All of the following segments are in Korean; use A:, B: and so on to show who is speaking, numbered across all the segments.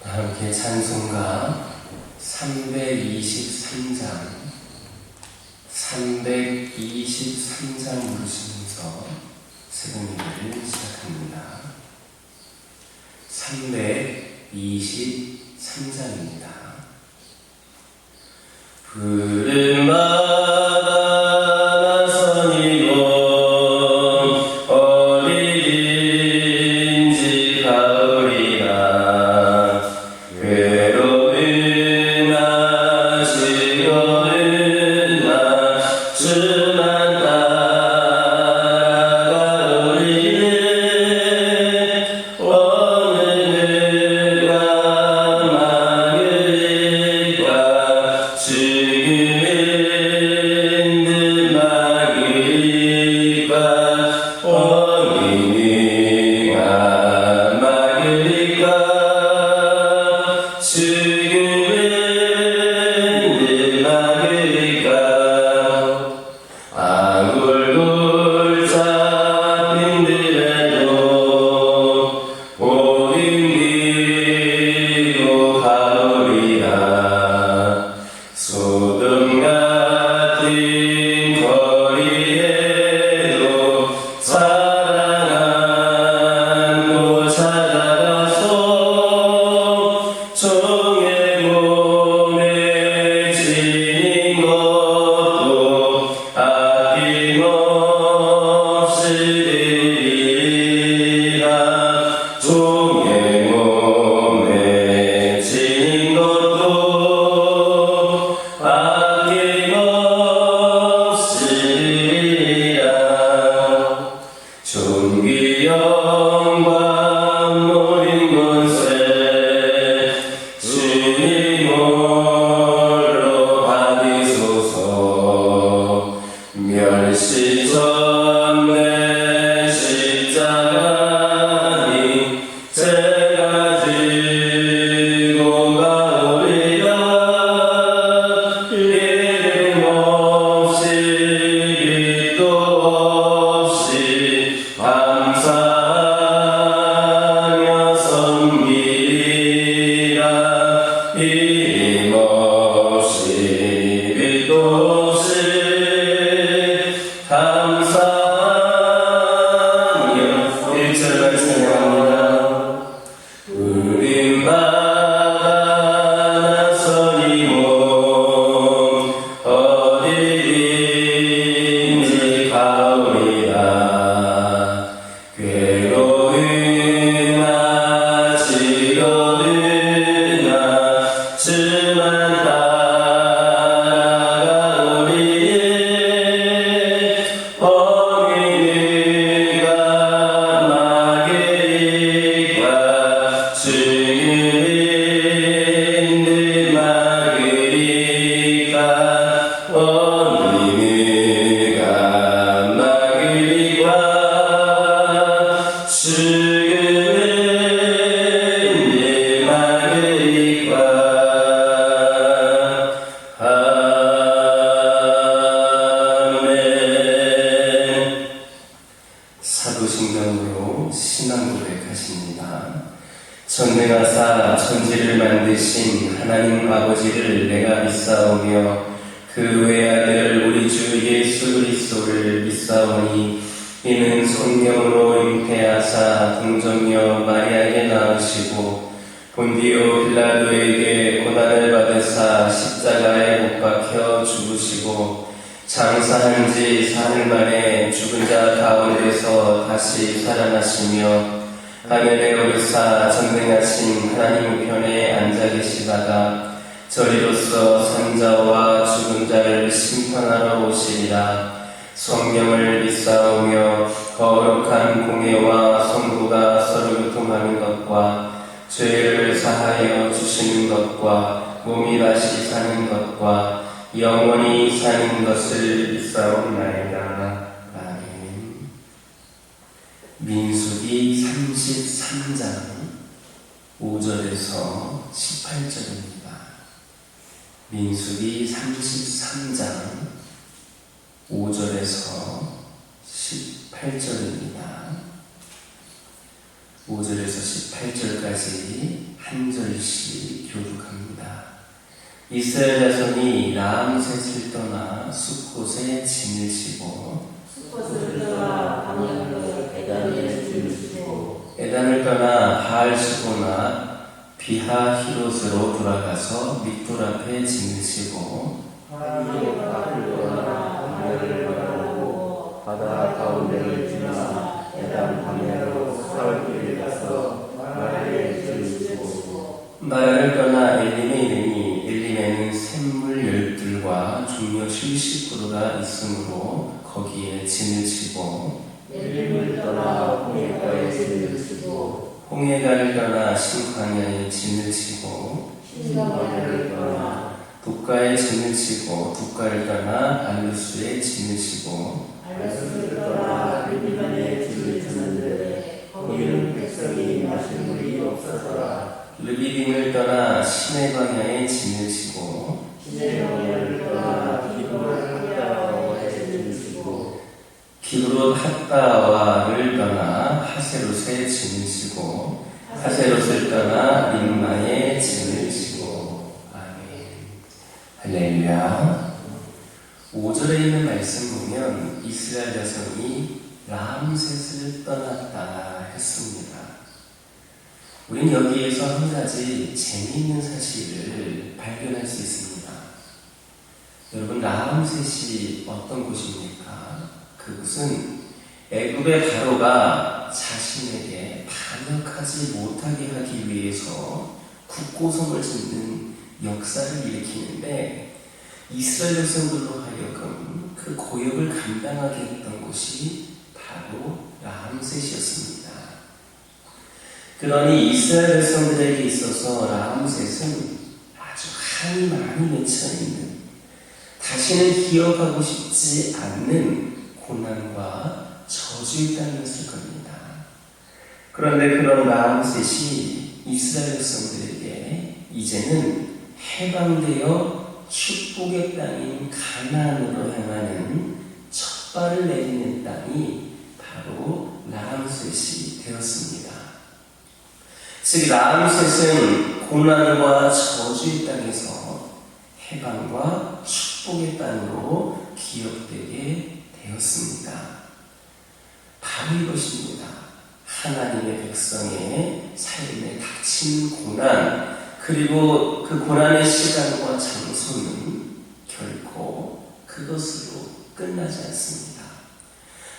A: 함께 찬송가 323장 부르시면서 새벽 예배를 시작합니다. 323장입니다. 푸른바다 나선이고 어디든지 가으리라. 괴로운 나 지겨운 나 주만 따라가오리네. 어느 누가 막으리까. 죽은 듯 막으리까. 어느 누가 막으리까. 죽은 듯 막으리까. 아굴굴 잡힌 들에도 오른 뒤로 가오리라. 소돔 같은 거리에도 사랑한 곳 찾아가서 종의 몸에 지닌 것도 아낌없이 드리리라. 종의 몸에 지닌 것도 아낌없이 드리리라. 존귀 영광 노린 곳에 주님 홀로 받으소서. 멸시전내 십자가니 제가 들고 가오리라. 이름 없이 빛도 없이 감사하며 섬기리라. 이름 없이 빛도 없이 감사하며 1절 말씀합니다. 우린 바다 나선이고 어디든지 가오리라. 괴로운 나 지겨운 나 주만 따라가오리네. 어느 누가 막으리까. 죽은 듯 막으리까. 어느 누가 막으리까. 죽은 듯 막으리까. 아멘. 사도신경으로 신앙 고백하십니다. 전능하사 천지를 만드신 하나님 아버지를 내가 믿사오며 그 외아들 우리 주 예수 그리스도를 믿사오니 이는 성령으로 잉태하사 동정녀 마리아에게 낳으시고 본디오 빌라도에게 고난을 받으사 십자가에 못 박혀 죽으시고 장사한 지 사흘 만에 죽은 자 가운데서 다시 살아나시며 하늘에 오르사 전능하신 하나님 우편에 앉아 계시다가 저리로서 산자와 죽은 자를 심판하러 오시리라. 성경을 믿사오며 거룩한 공예와 성부가 서로 교통하는 것과 죄를 사하여 주시는 것과 몸이 다시 사는 것과 영원히 사는 것을 믿사옵나이다. 아멘. 민수기 33장 5절에서 18절입니다. 민수기 33장 5절에서 18절입니다. 5절에서 18절까지 한 한 절씩 교독합니다. 이스라엘 자손이 라암셋을 떠나 숫곳에 짐을 지고
B: 숫곳을 떠나 광야로 에단에 짐을 지고
A: 에단을 떠나 바알시보나 비하히롯으로 돌아가서 믹돌 앞에 짐을 지고
B: 광야를 떠나 광야를 바라보고 바다 가운데를 지나 에단 광야로 사흘길을 가서 마라에 짐을 지고
A: 마라를 떠나 엘림에 이르니 엘림에는 샘물 12과 종려 70그루가 있으므로 거기에 짐을 지고
B: 엘림을 떠나 홍해가에 짐을 지고
A: 홍해가를 떠나 신광야에 짐을 지고
B: 신광야를 떠나
A: 독가에 짐을 지고 독가를 떠나 알루스에 짐을 지고
B: 알루스를 떠나 르비반에 짐을 지는데 거기는 백성이 마실 물이 없어서라.
A: 르비딤을 떠나 시내 광야에 짐을 지고
B: 시내 광야를 떠나 기브롯 핫다와에 짐을 지고
A: 기브롯 핫다와를 떠나 하세롯에 짐을 지고 하세롯을 떠나 림마에 짐을 지고 아멘. 할렐루야. 5절에 있는 말씀 보면 이스라엘 자손이 라암셋을 떠났다 했습니다. 우리는 여기에서 한 가지 재미있는 사실을 발견할 수 있습니다. 여러분, 라암셋이 어떤 곳입니까? 그곳은 애굽의 바로가 자신에게 반역하지 못하게 하기 위해서 국고성을 짓는 역사를 일으키는데 이스라엘 백성들로 하여금 그 고역을 감당하게 했던 곳이 바로 라암셋이었습니다. 그러니 이스라엘 백성들에게 있어서 라암셋은 아주 한이 많이 맺혀있는, 다시는 기억하고 싶지 않는 고난과 저주의 땅이었을 겁니다. 그런데 그런 라암셋이 이스라엘 백성들에게 이제는 해방되어 축복의 땅인 가나안으로 향하는 첫 발을 내딛는 땅이 바로 라암셋이 되었습니다. 즉 라암셋은 고난과 저주의 땅에서 해방과 축복의 땅으로 기억되게 되었습니다. 바로 이것입니다. 하나님의 백성의 삶에 닥친 고난, 그리고 그 고난의 시간과 장소는 결코 그것으로 끝나지 않습니다.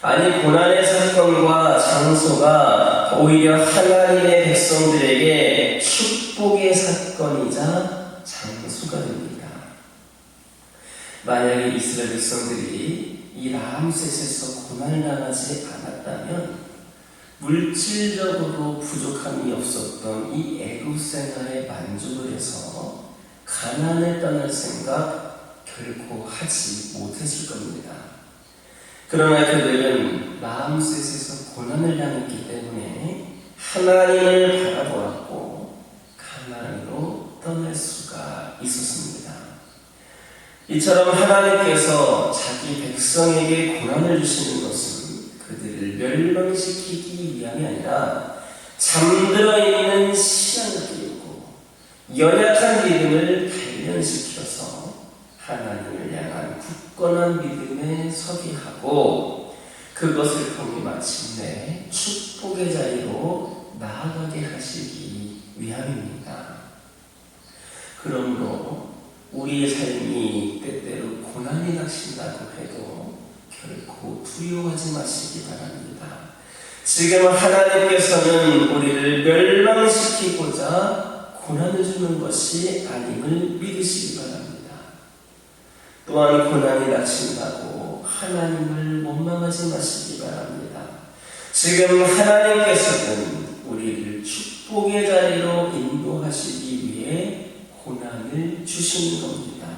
A: 아니, 고난의 사건과 장소가 오히려 하나님의 백성들에게 축복의 사건이자 장소가 됩니다. 만약에 이스라엘 백성들이 이 라암셋에서 고난을 당하지 않았다면 물질적으로 부족함이 없었던 이 애굽 생활에 만족을 해서 가나안을 떠날 생각 결코 하지 못했을 겁니다. 그러나 그들은 라암셋에서 고난을 당했기 때문에 하나님을 바라보았고 가나안으로 떠날 수가 있었습니다. 이처럼 하나님께서 자기 백성에게 고난을 주시는 것은 그들을 멸망시키기 위함이 아니라 잠들어 있는 신앙을 깨우고 연약한 믿음을 단련시켜서 하나님을 향한 굳건한 믿음에 서게 하고 그것을 통해 마침내 축복의 자리로 나아가게 하시기 위함입니다. 그러므로 우리의 삶이 때때로 고난이 닥친다고 해도 결코 두려워하지 마시기 바랍니다. 지금 하나님께서는 우리를 멸망시키고자 고난을 주는 것이 아님을 믿으시기 바랍니다. 또한 고난이 닥친다고 하나님을 원망하지 마시기 바랍니다. 지금 하나님께서는 우리를 축복의 자리로 인도하시기 위해 고난을 주시는 겁니다.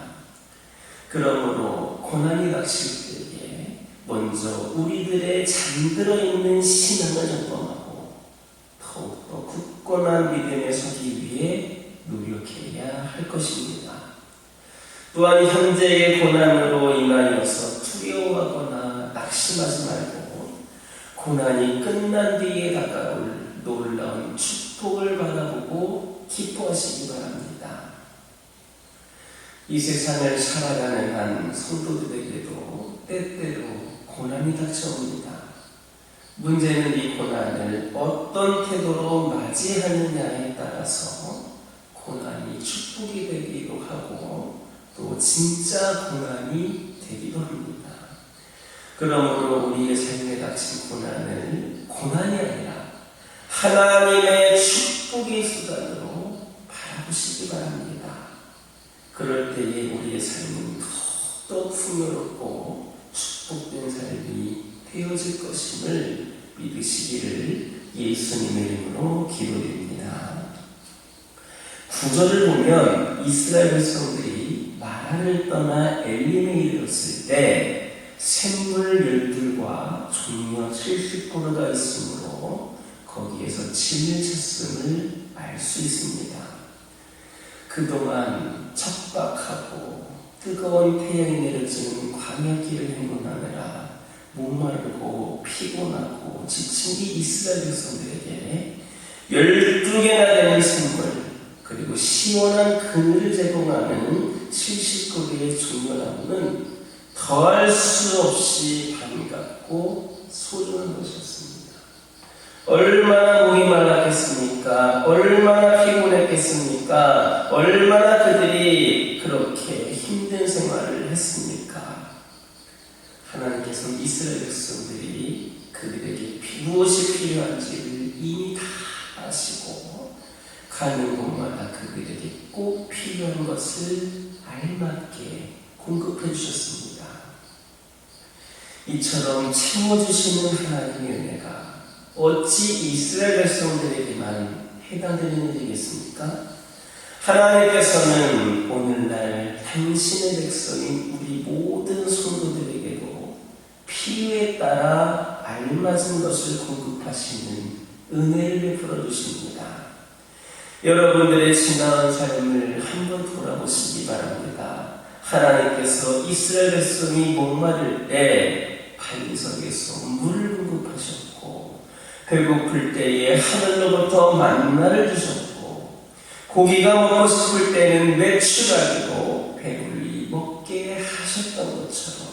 A: 그러므로 고난이 닥칠 때에 먼저 우리들의 잠들어 있는 신앙을 점검하고 더욱더 굳건한 믿음에 서기 위해 노력해야 할 것입니다. 또한 현재의 고난으로 인하여서 두려워하거나 낙심하지 말고 고난이 끝난 뒤에 다가올 놀라운 축복을 바라보고 기뻐하시기 바랍니다. 이 세상을 살아가는 한 성도들에게도 때때로 고난이 닥쳐옵니다. 문제는 이 고난을 어떤 태도로 맞이하느냐에 따라서 고난이 축복이 되기도 하고 또 진짜 고난이 되기도 합니다. 그러므로 우리의 삶에 닥친 고난을 고난이 아니라 하나님의 축복의 수단으로 바라보시기 바랍니다. 그럴 때에 우리의 삶은 더욱더 풍요롭고 축복된 삶이 되어질 것임을 믿으시기를 예수님의 이름으로 기도드립니다. 구절을 보면 이스라엘 백성들이 마라를 떠나 엘림에 이르렀을 때 샘물 12과 종려 70%가 있으므로 거기에서 짐을 쳤음을 알 수 있습니다. 그동안 척박하고 뜨거운 태양이 내려지는 광야길을 행군하느라 목마르고 피곤하고 지친 이 이스라엘 백성들에게 12개나 되는 샘물 그리고 시원한 그늘을 제공하는 70그루의 종려나무는 더할 수 없이 반갑고 소중한 것이었습니다. 얼마나 목이 말랐겠습니까? 얼마나 피곤했겠습니까? 얼마나 그들이 그렇게 힘든 생활을 했습니까? 하나님께서는 이스라엘 백성들이 그들에게 무엇이 필요한지를 이미 다 아시고 가는 곳마다 그들에게 꼭 필요한 것을 알맞게 공급해 주셨습니다. 이처럼 채워주시는 하나님의 은혜가 어찌 이스라엘 백성들에게만 해당되는 일이겠습니까? 하나님께서는 오늘날 당신의 백성인 우리 모든 성도들에게도 필요에 따라 알맞은 것을 공급하시는 은혜를 베풀어 주십니다. 여러분들의 지나온 삶을 한번 돌아보시기 바랍니다. 하나님께서 이스라엘 백성이 목마를 때 반석에서 물을 공급하셨고 배고플 때에 하늘로부터 만나를 주셨고 고기가 먹고 싶을 때는 메추라기로 배불리 먹게 하셨던 것처럼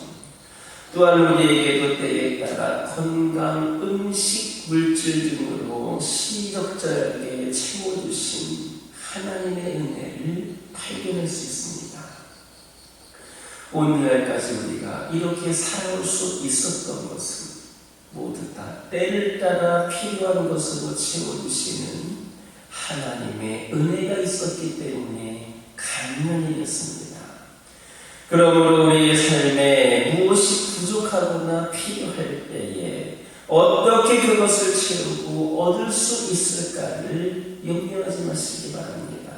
A: 또한 우리에게도 때에 따라 건강, 음식, 물질 등으로 시적절하게 채워주신 하나님의 은혜를 발견할 수 있습니다. 오늘날까지 우리가 이렇게 살아올 수 있었던 것은 모두 다 때를 따라 필요한 것으로 채워주시는 하나님의 은혜가 있었기 때문에 가능한 일이었습니다. 그러므로 우리의 삶에 무엇이 부족하거나 필요할 때에 어떻게 그것을 채우고 얻을 수 있을까를 염려하지 마시기 바랍니다.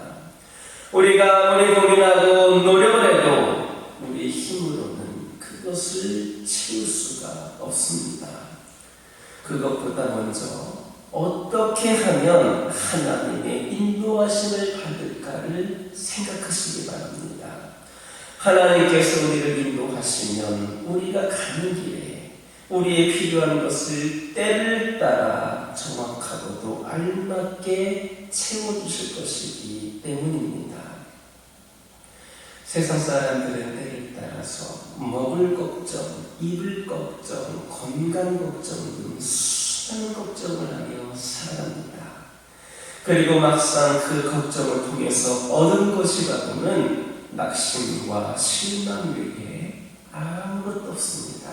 A: 우리가 아무리 고민하고 노력을 해도 우리의 힘으로는 그것을 채울 수가 없습니다. 그것보다 먼저 어떻게 하면 하나님의 인도하심을 받을까를 생각하시기 바랍니다. 하나님께서 우리를 인도하시면 우리가 가는 길에 우리의 필요한 것을 때를 따라 정확하고도 알맞게 채워주실 것이기 때문입니다. 세상 사람들은 때를 따라서 먹을 걱정, 입을 걱정, 건강 걱정 등 수많은 걱정을 하며 살아갑니다. 그리고 막상 그 걱정을 통해서 얻은 것이 가보면 낙심과 실망 외에 아무것도 없습니다.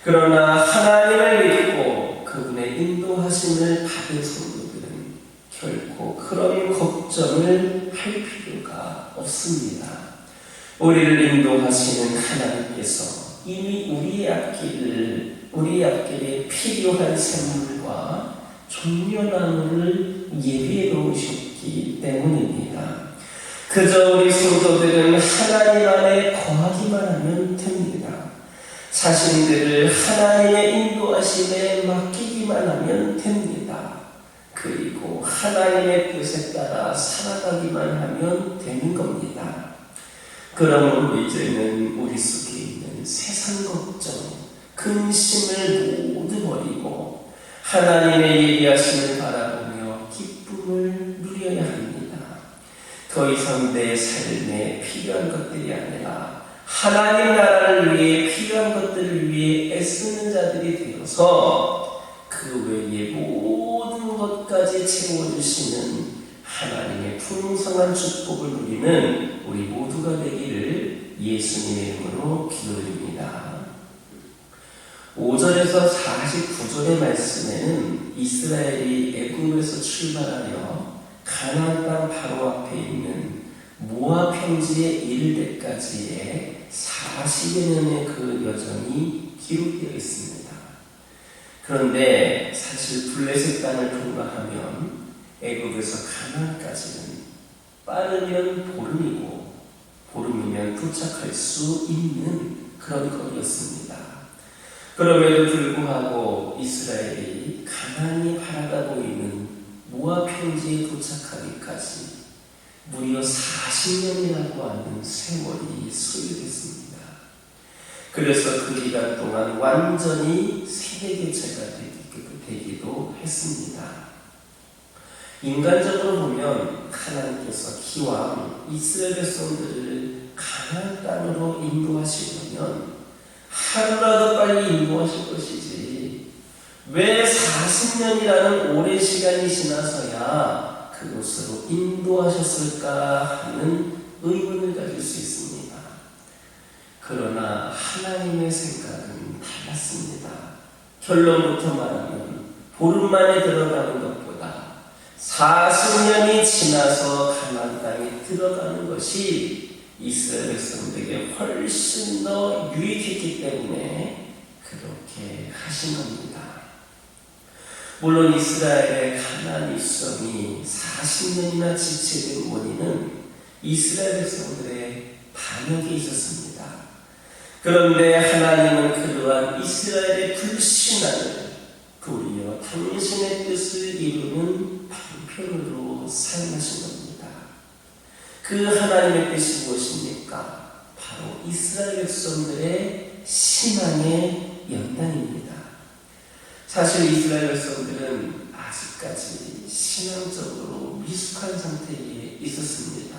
A: 그러나 하나님을 믿고 그분의 인도하심을 받은 성도들은 결코 그런 걱정을 할 필요가 없습니다. 우리를 인도하시는 하나님께서 이미 우리 앞길에 필요한 샘물과 종려나무를 예비해 놓으셨기 때문입니다. 그저 우리 성도들은 하나님 안에 거하기만 하면 됩니다. 자신들을 하나님의 인도하심에 맡기기만 하면 됩니다. 그리고 하나님의 뜻에 따라 살아가기만 하면 되는 겁니다. 그러므로 이제는 우리 속에 있는 세상 걱정, 근심을 모두 버리고 하나님의 예비하심을 바라보며 기쁨을 누려야 합니다. 더 이상 내 삶에 필요한 것들이 아니라 하나님 나라를 위해 필요한 것들을 위해 애쓰는 자들이 되어서 그 외의 모든 것까지 채워주시는 하나님의 풍성한 축복을 누리는 우리 모두가 되기를 예수님의 이름으로 기도드립니다. 5절에서 49절의 말씀에는 이스라엘이 애굽에서 출발하여 가나안 땅 바로 앞에 있는 모압 평지에 이를 때까지의 40여 년의 그 여정이 기록되어 있습니다. 그런데 사실 블레셋 땅을 통과하면 애굽에서 가나안까지는 빠르면 보름이고 보름이면 도착할 수 있는 그런 거리였습니다. 그럼에도 불구하고 이스라엘이 가나안이 바라다 보이는 모압 평지에 도착하기까지 무려 40년이라고 하는 세월이 소요됐습니다. 그래서 그 기간 동안 완전히 세대교체가 되기도 했습니다. 인간적으로 보면 하나님께서 기왕 이스라엘 백성들을 가나안 땅으로 인도하시려면 하루라도 빨리 인도하실 것이지 왜 40년이라는 오랜 시간이 지나서야 그곳으로 인도하셨을까 하는 의문을 가질 수 있습니다. 그러나 하나님의 생각은 달랐습니다. 결론부터 말하면 보름 만에 들어가는 것보다 40년이 지나서 가나안 땅에 들어가는 것이 이스라엘 백성들에게 훨씬 더 유익했기 때문에 그렇게 하신 겁니다. 물론 이스라엘의 가나안 입성이 40년이나 지체된 원인은 이스라엘 백성들의 반역이 있었습니다. 그런데 하나님은 그러한 이스라엘의 불신앙을 도리어 당신의 뜻을 이루는 방편으로 사용하신 겁니다. 그 하나님의 뜻이 무엇입니까? 바로 이스라엘 백성들의 신앙의 연단입니다. 사실 이스라엘 백성들은 아직까지 신앙적으로 미숙한 상태에 있었습니다.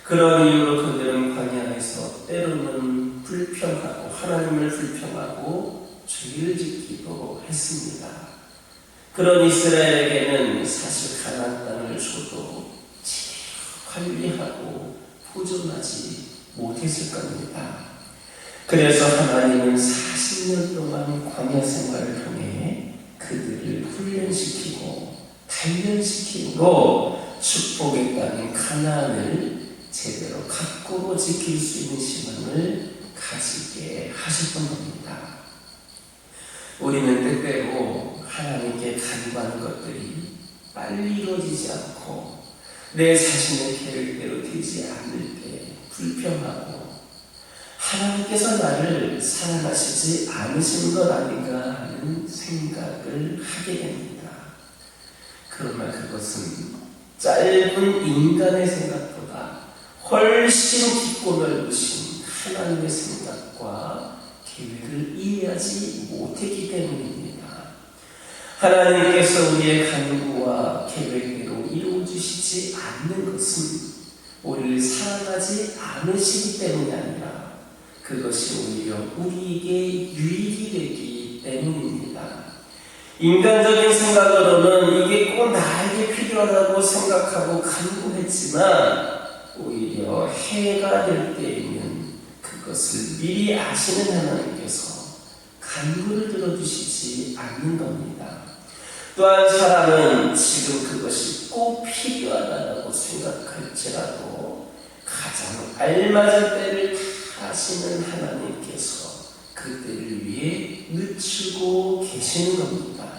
A: 그런 이유로 그들은 광야에서 때로는 불평하고 하나님을 불평하고 죄를 짓기도 했습니다. 그런 이스라엘에게는 사실 가나안 땅을 줘도 관리하고 보존하지 못했을 겁니다. 그래서 하나님은 40년 동안 광야 생활을 통해 그들을 훈련시키고 단련시키고 축복의 땅인 가나안을 제대로 갖고 지킬 수 있는 시간을 가지게 하셨던 겁니다. 우리는 때때로 하나님께 간구하는 것들이 빨리 이루어지지 않고 내 자신의 계획대로 되지 않을 때 불평하고 하나님께서 나를 사랑하시지 않으신 것 아닌가 하는 생각을 하게 됩니다. 그러나 그것은 짧은 인간의 생각보다 훨씬 깊고 넓으신 하나님의 생각과 계획을 이해하지 못했기 때문입니다. 하나님께서 우리의 간구와 계획대로 이루어주시지 않는 것은 우리를 사랑하지 않으시기 때문이 아니라 그것이 오히려 우리에게 유익이 되기 때문입니다. 인간적인 생각으로는 이게 꼭 나에게 필요하다고 생각하고 간구했지만 오히려 해가 될 때에는 그것을 미리 아시는 하나님께서 간구를 들어주시지 않는 겁니다. 또한 사람은 지금 그것이 꼭 필요하다고 생각할지라도 가장 알맞은 때를 아시는 하나님께서 그때를 위해 늦추고 계시는 겁니다.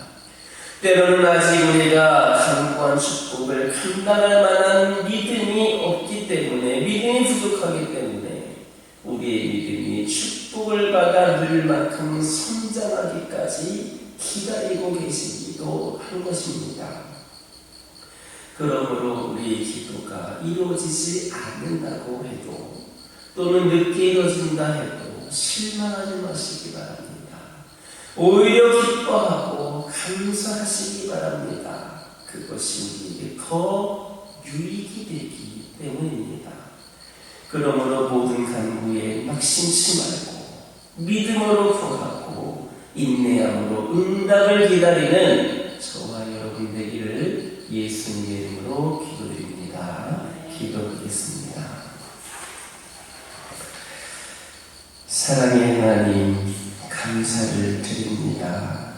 A: 때로는 아직 우리가 간구한 축복을 감당할 만한 믿음이 없기 때문에, 믿음이 부족하기 때문에 우리의 믿음이 축복을 받아 늘 만큼 성장하기까지 기다리고 계시기도 한 것입니다. 그러므로 우리의 기도가 이루어지지 않는다고 해도 또는 늦게 이루어진다 해도 실망하지 마시기 바랍니다. 오히려 기뻐하고 감사하시기 바랍니다. 그것이 우리에게 더 유익이 되기 때문입니다. 그러므로 모든 간구에 낙심치 말고 믿음으로 구하고 인내함으로 응답을 기다리는 저와 여러분 되기를 예수님의 이름으로 기도드립니다. 기도드리겠습니다. 사랑의 하나님, 감사를 드립니다.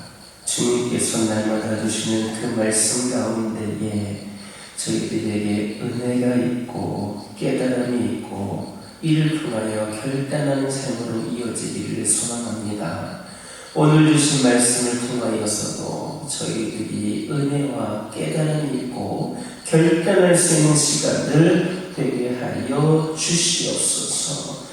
A: 주님께서 날마다 주시는 그 말씀 가운데에 저희들에게 은혜가 있고 깨달음이 있고 이를 통하여 결단하는 삶으로 이어지기를 소망합니다. 오늘 주신 말씀을 통하여서도 저희들이 은혜와 깨달음이 있고 결단할 수 있는 시간을 되게 하여 주시옵소서.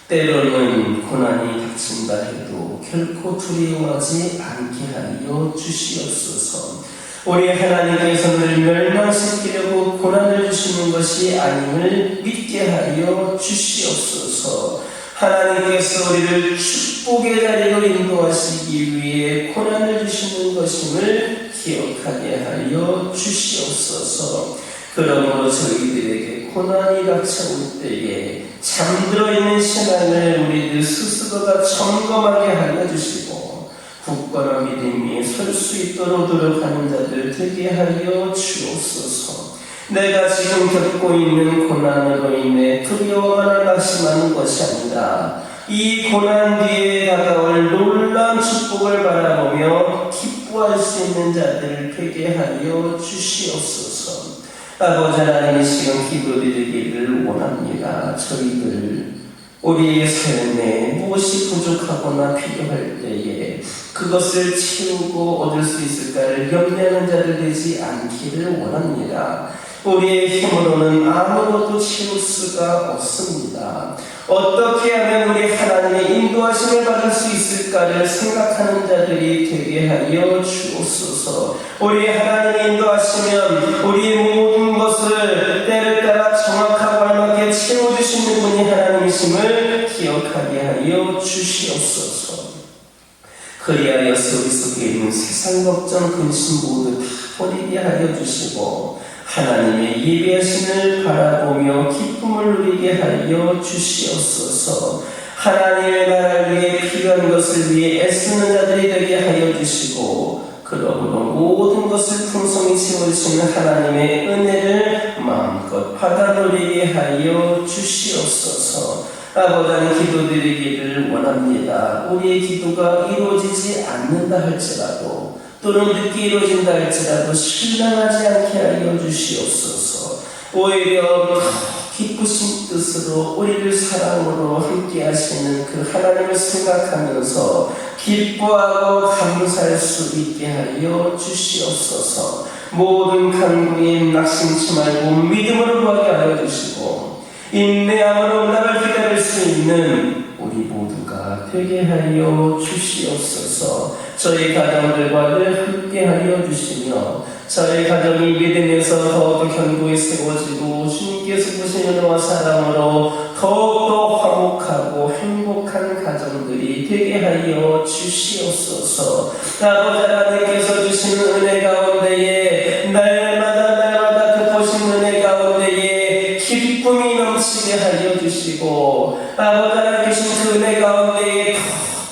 A: 때로는 고난이 닥친다 해도 결코 두려워하지 않게 하여 주시옵소서. 우리 하나님께서 늘 멸망시키려고 고난을 주시는 것이 아님을 믿게 하여 주시옵소서. 하나님께서 우리를 축복의 자리로 인도하시기 위해 고난을 주시는 것임을 기억하게 하여 주시옵소서. 그러므로 저희들에게 고난이 닥쳐올 때에 잠들어 있는 신앙을 우리들 스스로가 점검하게 하여 주시고 굳건한 믿음 위에 설 수 있도록 노력하는 자들 되게 하여 주옵소서. 내가 지금 겪고 있는 고난으로 인해 두려워하거나 낙심하는 것이 아니라 이 고난 뒤에 다가올 놀라운 축복을 바라보며 기뻐할 수 있는 자들 되게 하여 주시옵소서. 아버지 하나님, 이 시간 기도드리기를 원합니다. 저희들 우리의 삶에 무엇이 부족하거나 필요할 때에 그것을 채우고 얻을 수 있을까를 염려하는 자들 되지 않기를 원합니다. 우리의 힘으로는 아무것도 채울 수가 없습니다. 어떻게 하면 우리 하나님의 인도하심을 받을 수 있을까를 생각하는 자들이 되게 하여 주옵소서. 우리 하나님의 인도하시면 우리의 모든 것을 때를 따라 정확하고 알맞게 채워주시는 분이 하나님이심을 기억하게 하여 주시옵소서. 그리하여서 우리 속에 있는 세상 걱정, 근심 모두 다 버리게 하여 주시고 하나님의 예배하심을 바라보며 기쁨을 누리게 하여 주시옵소서. 하나님의 나라를 위해 필요한 것을 위해 애쓰는 자들이 되게 하여 주시고 그러므로 모든 것을 풍성히 채워주시는 하나님의 은혜를 마음껏 받아 누리게 하여 주시옵소서. 아버지 하나님, 기도드리기를 원합니다. 우리의 기도가 이루어지지 않는다 할지라도 또는 늦게 이루어진다 할지라도 실망하지 않게 하여 주시옵소서. 오히려 기쁘신 뜻으로 우리를 사랑으로 함께 하시는 그 하나님을 생각하면서 기뻐하고 감사할 수 있게 하여 주시옵소서. 모든 간구에 낙심치 말고 믿음으로 구하게 하여 주시고 인내함으로 응답을 기다릴 수 있는 우리 모두가 되게 하여 주시옵소서. 저희 가정들과 늘 함께 하여 주시며 저희 가정이 믿음에서 더욱더 견고히 세워지고 주님께서 주신 은혜와 사랑으로 더욱더 화목하고 행복한 가정들이 되게 하여 주시옵소서. 아버지 하나님께서 주시는 은혜 가운데에 날마다 그 보신 은혜 가운데에 기쁨이 넘치게 하여 주시고 아버지 하나님께서 그 은혜 가운데에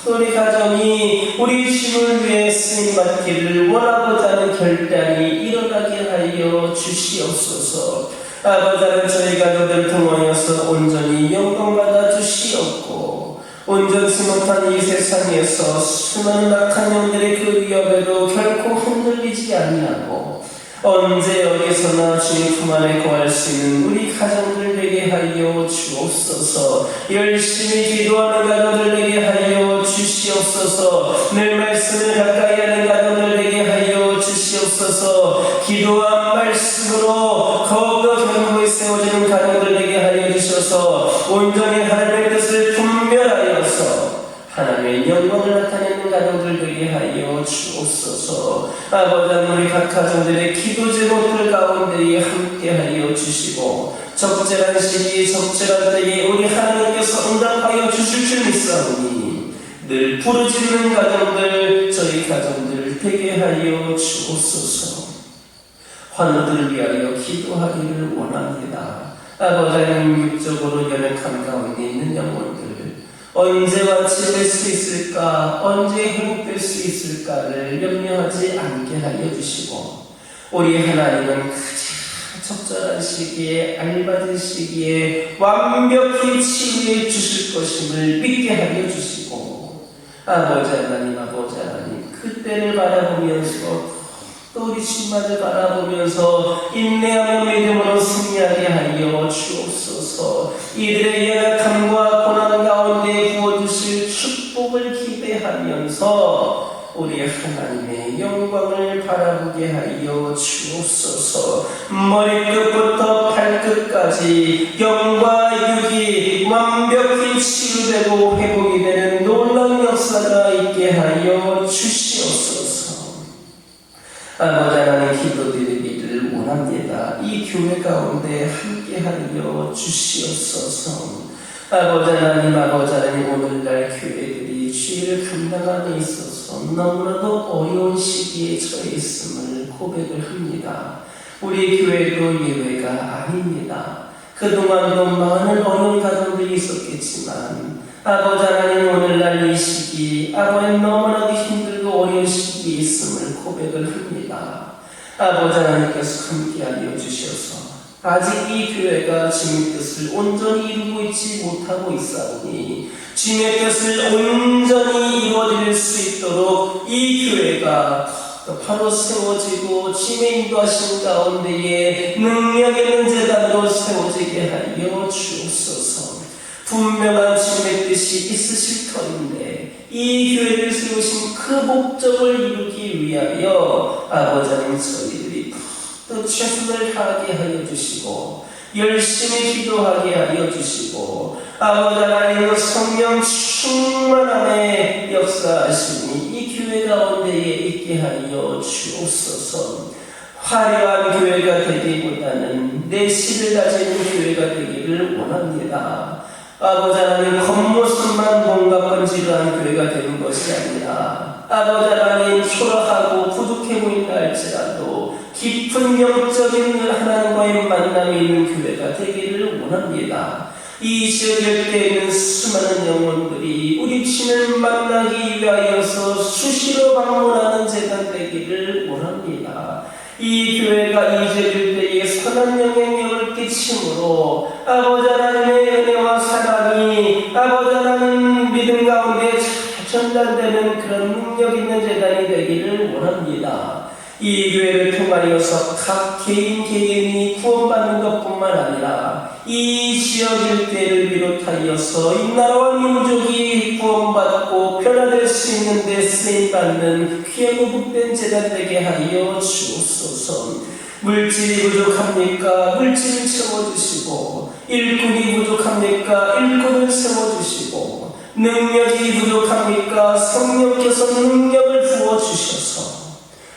A: 우리 가정이 우리 주를 위해 쓰임받기를 원하고자 하는 결단이 일어나게 하여 주시옵소서. 아버지 하나님, 저희 가족들 통하여서 온전히 영광받아 주시옵고 온전치 못한 이 세상에서 수많은 악한 영들의 그 위협에도 결코 흔들리지 아니하고 언제 어디서나 주님 품 안에 거할 수 있는 우리 가정들 되게 하여 주옵소서. 열심히 기도하는 가정들 되게 하여 주시옵소서. 늘 말씀을 가까이 하는 가정들 되게 하여 주시옵소서. 기도한 말씀으로 더욱더 견고히 세워지는 가정들 되게 하여 주셔서 온전히 하나님의 뜻을 분별하여서 하나님의 영광을 나타내는 가정들 되게 하여 주옵소서. 아버지 하나님, 우리 각 가정들의 기도 제목들 가운데에 함께 하여 주시고 적절한 시기 적절한 때에 우리 하나님께서 응답하여 주실 줄 믿사오니 늘 부르짖는 가정들 저희 가정들 되게 하여 주옵소서. 환우들을 위하여 기도하기를 원합니다. 아버지 하나님, 육적으로 연약함 가운데 있는 영혼들, 언제 완치될 수 있을까, 언제 회복될 수 있을까를 염려하지 않게 하여 주시고, 우리 하나님은 가장 적절한 시기에, 알맞은 시기에 완벽히 치유해 주실 것임을 믿게 하여 주시고, 아버지 하나님, 그때를 바라보면서 또 우리 주님만을 바라보면서 인내하며 믿음으로 승리하게 하여 주옵소서. 이들의 연약함과 고난 가운데 부어주실 축복을 기대하면서 우리 하나님의 영광을 바라보게 하여 주옵소서. 머리끝부터 발끝까지 영과 육이 완벽히 치유되고 회복이 되는 놀라운 역사가 있게 하여 주시옵소서. 아버지 하나님, 기도드리기를 원합니다. 이 교회 가운데 함께하여 주시옵소서. 아버지 하나님, 오늘날 교회들이 주의를 감당함에 있어서 너무나도 어려운 시기에 처해 있음을 고백을 합니다. 우리 교회도 예외가 아닙니다. 그동안도 많은 어려운 가정들이 있었겠지만 아버지 하나님, 오늘날 이 시기 아버지 너무나도 힘들고 어려운 시기에 있음을 고백을 합니다. 아버지 하나님께서 함께하여 주셔서 아직 이 교회가 주님의 뜻을 온전히 이루고 있지 못하고 있사오니 주님의 뜻을 온전히 이루어드릴 수 있도록 이 교회가 바로 세워지고 주님의 인도하신 가운데에 능력 있는 제단으로 세워지게 하여 주옵소서. 분명한 주님의 뜻이 있으실 터인데 이 교회를 세우신 그 목적을 이루기 위하여 아버지 하나님, 저희들이 또 최선을 다하게 하여 주시고 열심히 기도하게 하여 주시고 아버지 하나님, 성령 충만함의 역사하시니 이 교회 가운데에 있게 하여 주옵소서. 화려한 교회가 되기보다는 내실을 가진 교회가 되기를 원합니다. 아버지 하나님, 겉모습만 뭔가 번지르한 교회가 되는 것이 아니라 아버지 하나님, 초라하고 부족해 보인다 할지라도 깊은 영적인 하나님과의 만남이 있는 교회가 되기를 원합니다. 이 지역에 있는 수많은 영혼들이 우리 주님을 만나기 위하여서 수시로 방문하는 재단 되기를 원합니다. 이 교회가 이 지역일 때에 선한 영향력을 끼침으로 아버지 하나님의 은혜와 사랑이 아버지 하나님 믿음 가운데 잘 전달되는 그런 능력 있는 재단이 되기를 원합니다. 이 교회를 통하여서 각 개인이 구원받는 것뿐만 아니라 이 지역 일대를 비롯하여서 이 나라와 민족이 구원받고 변화될 수 있는 데 쓰임받는 귀하고 복된 재단 되게 하여 주옵소서. 물질이 부족합니까? 물질을 채워주시고, 일꾼이 부족합니까? 일꾼을 채워주시고, 능력이 부족합니까? 성령께서 능력을 부어주셔서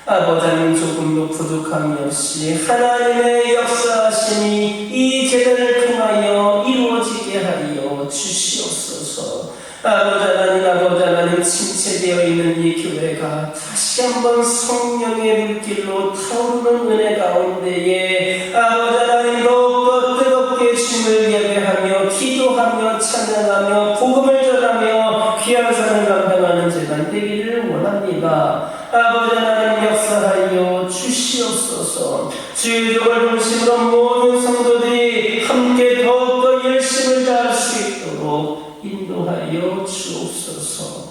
A: 아버지 하나님, 조금도 부족함이 없이 하나님의 역사하심이 이 제단을 통하여 이루어지게 하여 주시옵소서. 아버지 하나님, 침체되어 있는 이 교회가 다시 한번 성령의 물길로 타오르는 은혜 가운데에 아버지 하나님, 더욱더 뜨겁게 주님을 예배하며 기도하며 찬양하며 복음을 전하며 귀한 삶을 감당하는 제단 되기를 원합니다. 아버지 하나님, 역사하여 주시옵소서. 주의적을 중심으로 모든 성도들이 함께 더욱더 열심을 다할 수 있도록 인도하여 주옵소서.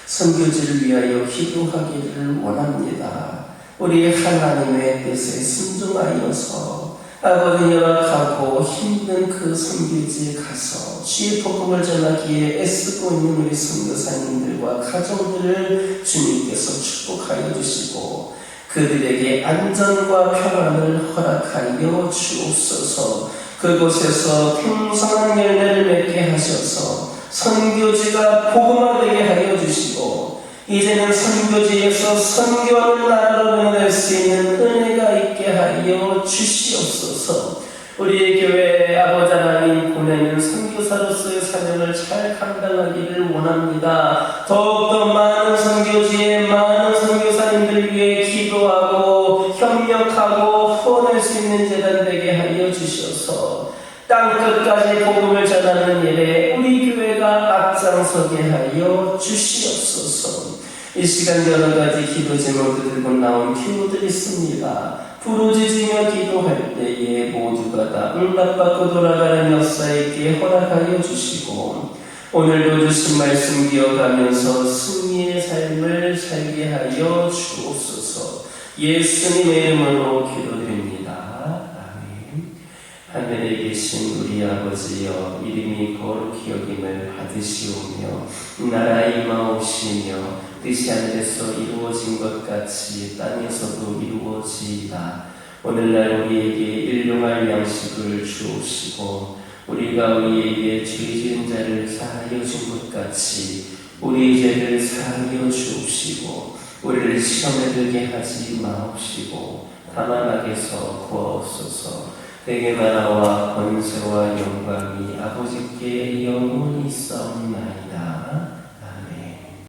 A: 선교지를 위하여 기도하기를 원합니다. 우리 하나님의 뜻에 순종하여서 아버지 열악하고 힘든 그 선교지에 가서 주의 복음을 전하기에 애쓰고 있는 우리 선교사님들과 가정들을 주님께서 축복하여 주시고 그들에게 안전과 평안을 허락하여 주옵소서. 그곳에서 풍성한 열매를 맺게 하셔서 선교지가 복음화되게 하여 주시고 이제는 선교지에서 선교하는 나라로 변화될 수 있는 은혜가 있게 하여 주시옵소서. 우리의 교회 아버지 하나님 보내는 선교사로서의 사명을 잘 감당하기를 원합니다. 더욱더 많은 선교지에 많은 선교사님들 위해 기도하고 협력하고 주셔서 땅끝까지 복음을 전하는 일에 우리 교회가 앞장서게 하여 주시옵소서. 이 시간 여러 가지 기도 제목들 들고 나온 기도들이 있습니다. 부르짖으며 기도할 때에 모두가 다 응답받고 돌아가는 역사 있게 허락하여 주시고, 오늘도 주신 말씀 기억하면서 승리의 삶을 살게 하여 주옵소서. 예수님의 이름으로 기도드립니다. 아멘. 하늘에 계신 우리 아버지여, 이름이 거룩히 여김을 받으시오며 나라 임하옵시며 뜻이 하늘에서 이루어진 것 같이 땅에서도 이루어지이다. 오늘날 우리에게 일용할 양식을 주옵시고, 우리가 우리에게 죄 지은 자를 사하여 준 것 같이 우리 죄를 사하여 주옵시고, 우리를 시험에 들게 하지 마옵시고 다만 악에서 구하옵소서. 내게 나라와 권세와 영광이 아버지께 영원히 있사옵나이다.